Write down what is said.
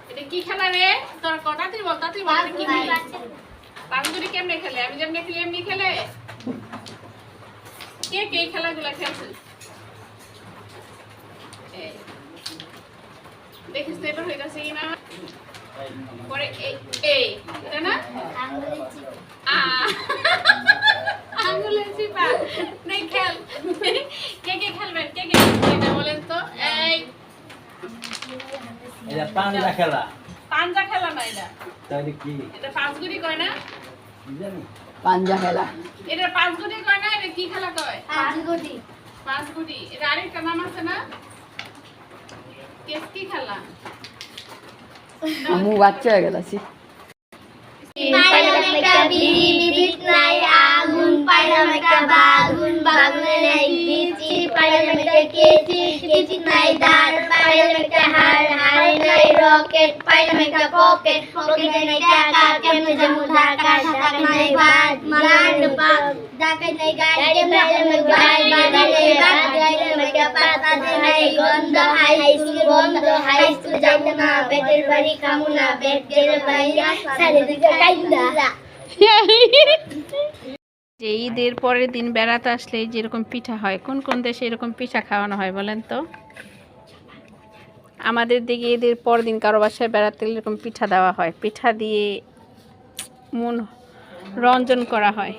এটা কি খেলা রে? তোর তাড়াতাড়ি বল, তাড়াতাড়ি বল, কি খেলা? পাঁচগুড়ি কেমনে খেলে? আমি যেমনি খেলি এমনি খেলে? কে কে খেলাগুলো খেলছে? দেখিস তো এটা হয়ে গেছে কিনা? পরে এই এটা না আঙ্গুলের চিপা নেই খেল। কে কে খেলবেন? কে কে এটা বলেন তো? এই এটা পাঞ্জা খেলা। পাঞ্জা খেলা না এটা। তাহলে কি? এটা পাঁচগুড়ি কয় না? কি জানি? পাঞ্জা খেলা। এটা পাঁচগুড়ি কয় না? এটা কি খেলা কয়? পাঁচগুড়ি। পাঁচগুড়ি। এটা আরেকটা নাম আছে না? কি খেলা? আমু বাচ্চা হয়ে গেলাছি। পাইলাম একটা বিড়ি বিড়িত নাই আগুন, পাইলাম একটা বাগুন বাগুনে নাই বিচি, পাইলাম একটা কেচি কেচিত নাই দাঁড়, পাইলাম একটা হাড় হাড়ে নাই রকেট, পাইলাম একটা পকেট পকেটে নাই টাকা, কেমনে যাবো ঢাকা ঢাকা নাই ভাত মালান্ড পাক, ঢাকায় নাই গাড়ি পাইলাম একটা বাড়ি নাই ভাত, পাইলাম একটা পাতা দে নাই গন্ধ, হাই স্কুল বন্ধ, হাই স্কুল যাবো না, পেটের বাড়ি খামু না, পেট গেলে বাইরা সাড়ে দিকে কাইন্দা। যে ঈদের পরের দিন বেড়াতে আসলে যেরকম পিঠা হয়, কোন কোন দেশে এরকম পিঠা খাওয়ানো হয় বলেন তো? আমাদের দিকে ঈদের পরের দিন কারো বাসায় বেড়াতে এরকম পিঠা দেওয়া হয়, পিঠা দিয়ে মন রঞ্জন করা হয়।